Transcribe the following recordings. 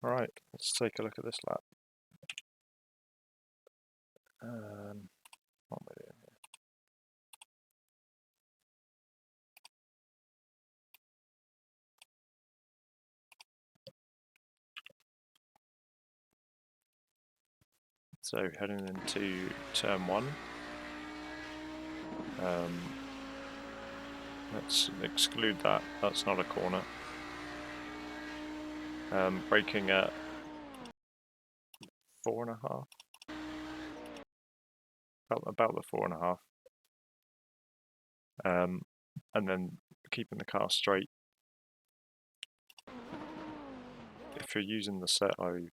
Alright, let's take a look at this lap. What am I doing here? So heading into turn 1. Let's exclude that, that's not a corner. Braking at 4.5. About the 4.5. And then keeping the car straight. If you're using the set I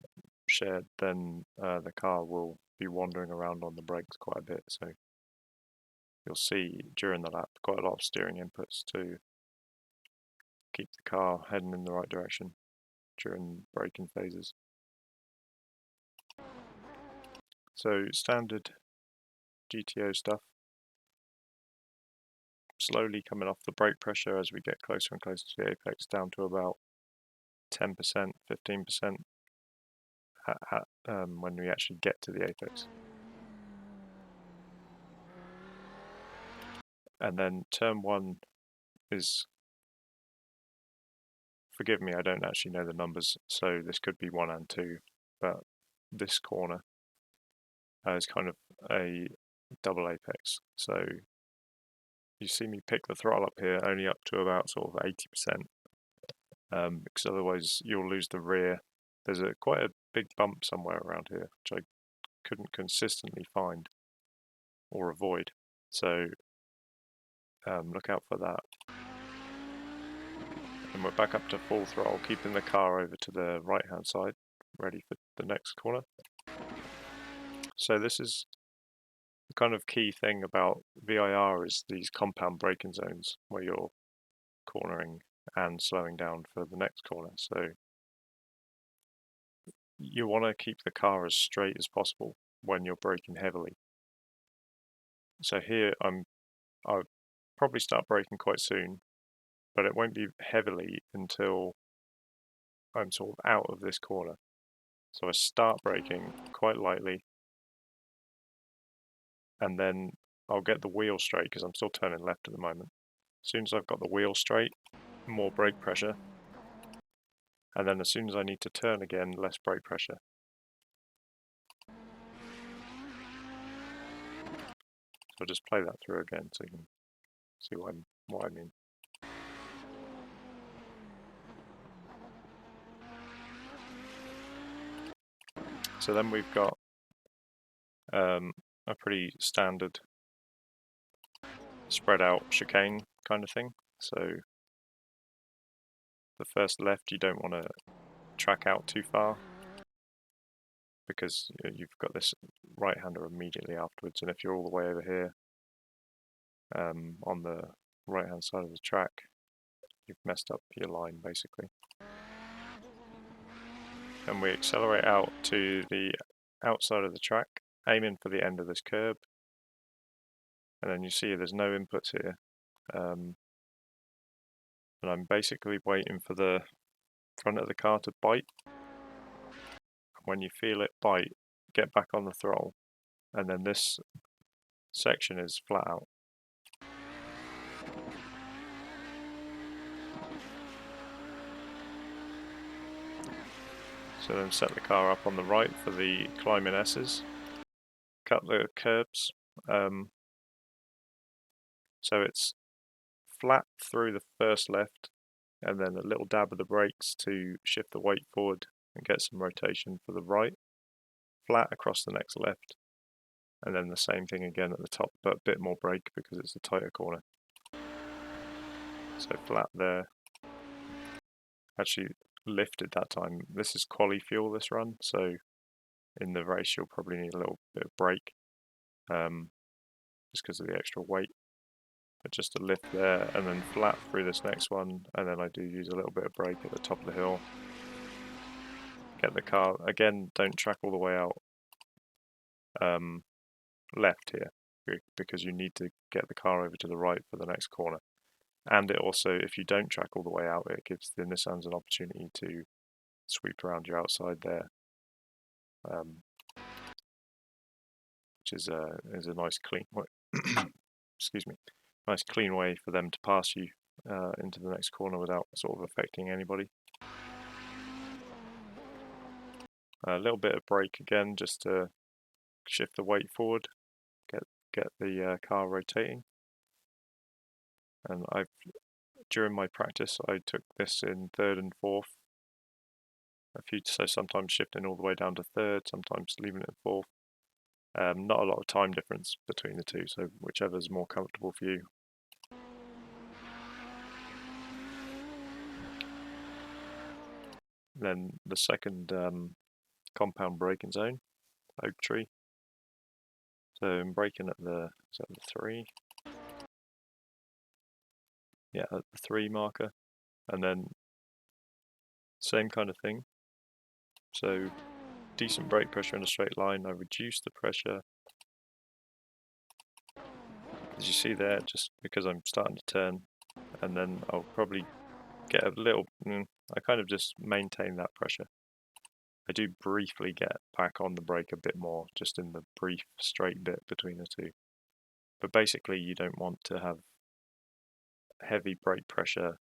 shared, then the car will be wandering around on the brakes quite a bit, so you'll see during the lap quite a lot of steering inputs to keep the car heading in the right direction during braking phases. So standard GTO stuff. Slowly coming off the brake pressure as we get closer and closer to the apex, down to about 10%, 15% when we actually get to the apex. And then turn 1 is, forgive me, I don't actually know the numbers, so this could be 1 and 2, but this corner is kind of a double apex. So you see me pick the throttle up here only up to about sort of 80%, because otherwise you'll lose the rear. There's quite a big bump somewhere around here, which I couldn't consistently find or avoid. So look out for that. And we're back up to full throttle, keeping the car over to the right hand side, ready for the next corner. So this is the kind of key thing about VIR, is these compound braking zones where you're cornering and slowing down for the next corner. So you want to keep the car as straight as possible when you're braking heavily. So here I'll probably start braking quite soon, but it won't be heavily until I'm sort of out of this corner. So I start braking quite lightly, and then I'll get the wheel straight because I'm still turning left at the moment. As soon as I've got the wheel straight, more brake pressure, and then as soon as I need to turn again, less brake pressure. So I'll just play that through again so you can see what I mean. So then we've got a pretty standard spread out chicane kind of thing. So the first left, you don't want to track out too far because you've got this right-hander immediately afterwards, and if you're all the way over here on the right-hand side of the track, you've messed up your line basically. And we accelerate out to the outside of the track, aiming for the end of this curb, and then you see there's no inputs here, and I'm basically waiting for the front of the car to bite. When you feel it bite, get back on the throttle, and then this section is flat out. So then set the car up on the right for the climbing S's, cut the curbs, so it's flat through the first left, and then a little dab of the brakes to shift the weight forward and get some rotation for the right, flat across the next left, and then the same thing again at the top, but a bit more brake because it's a tighter corner. So flat there. Actually lifted that time. This is quali fuel, this run, so in the race you'll probably need a little bit of brake, just because of the extra weight. But just a lift there, and then flat through this next one, and then I do use a little bit of brake at the top of the hill. Get the car, again, don't track all the way out left here, because you need to get the car over to the right for the next corner. And it also, if you don't track all the way out, it gives the Nissans an opportunity to sweep around your outside there, which is a nice clean way. Excuse me, nice clean way for them to pass you into the next corner without sort of affecting anybody. A little bit of brake again, just to shift the weight forward, get the car rotating. And during my practice, I took this in third and fourth. So sometimes shifting all the way down to third, sometimes leaving it in fourth. Not a lot of time difference between the two, so whichever's more comfortable for you. Then the second compound braking zone, oak tree. So I'm braking at the 3. Yeah, at the 3 marker, and then same kind of thing. So decent brake pressure in a straight line. I reduce the pressure, as you see there, just because I'm starting to turn, and then I'll probably get a little. I kind of just maintain that pressure. I do briefly get back on the brake a bit more, just in the brief straight bit between the two. But basically, you don't want to have heavy brake pressure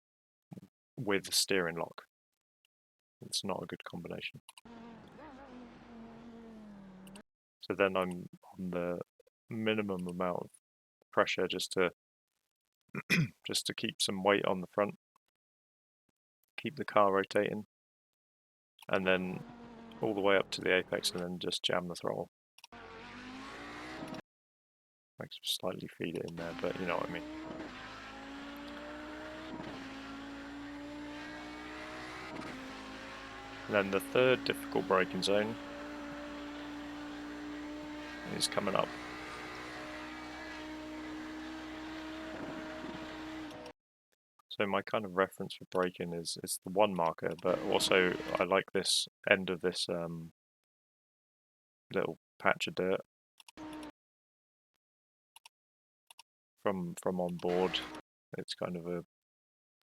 with steering lock. It's not a good combination. So then I'm on the minimum amount of pressure just to keep some weight on the front, keep the car rotating, and then all the way up to the apex, and then just jam the throttle. I can slightly feed it in there, but you know what I mean. And then the third difficult braking zone is coming up. So my kind of reference for braking is the 1 marker, but also I like this end of this little patch of dirt from on board. It's kind of a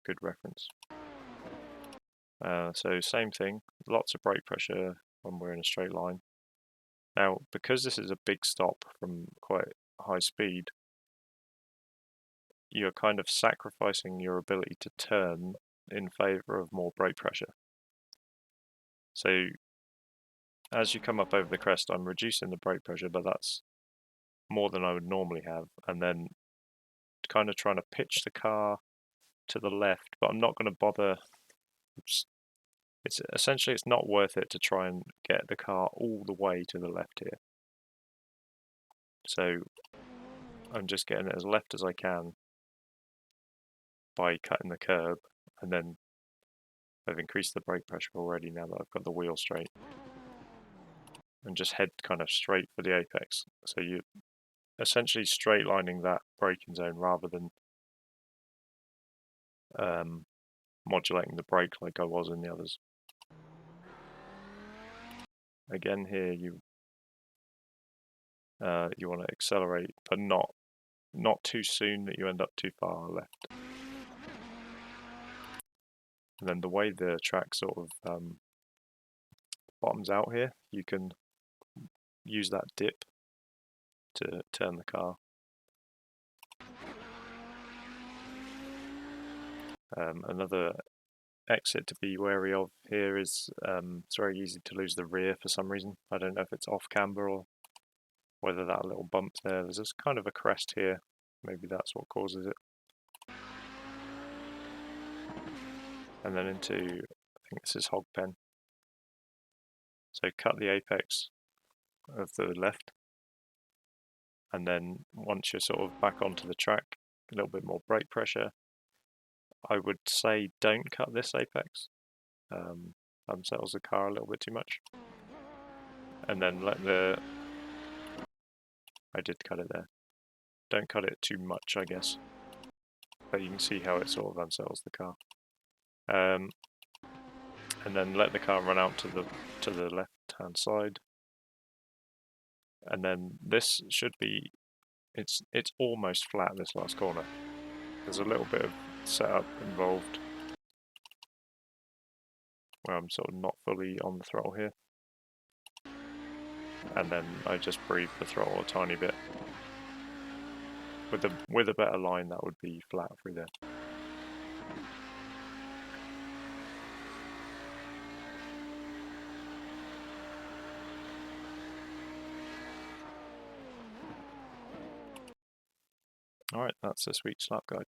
good reference. So same thing, lots of brake pressure when we're in a straight line. Now, because this is a big stop from quite high speed, you're kind of sacrificing your ability to turn in favor of more brake pressure. So as you come up over the crest, I'm reducing the brake pressure, but that's more than I would normally have, and then kind of trying to pitch the car to the left, but I'm not going to bother. It's essentially, it's not worth it to try and get the car all the way to the left here. So I'm just getting it as left as I can by cutting the curb, and then I've increased the brake pressure already now that I've got the wheel straight, and just head kind of straight for the apex. So you're essentially straight lining that braking zone rather than modulating the brake like I was in the others. Again, here you want to accelerate, but not too soon that you end up too far left. And then the way the track sort of bottoms out here, you can use that dip to turn the car. Another exit to be wary of here is it's very easy to lose the rear for some reason. I don't know if it's off camber or whether that little bump there. There's this kind of a crest here. Maybe that's what causes it. And then into, I think this is hog pen. So cut the apex of the left, and then once you're sort of back onto the track, a little bit more brake pressure. I would say don't cut this apex. Unsettles the car a little bit too much. And then I did cut it there. Don't cut it too much, I guess. But you can see how it sort of unsettles the car. And then let the car run out to the left-hand side. And then this should be, it's almost flat, this last corner. There's a little bit of setup involved. where I'm sort of not fully on the throttle here. And then I just breathe the throttle a tiny bit. With a better line, that would be flat through there. Alright, that's this week's lap guide.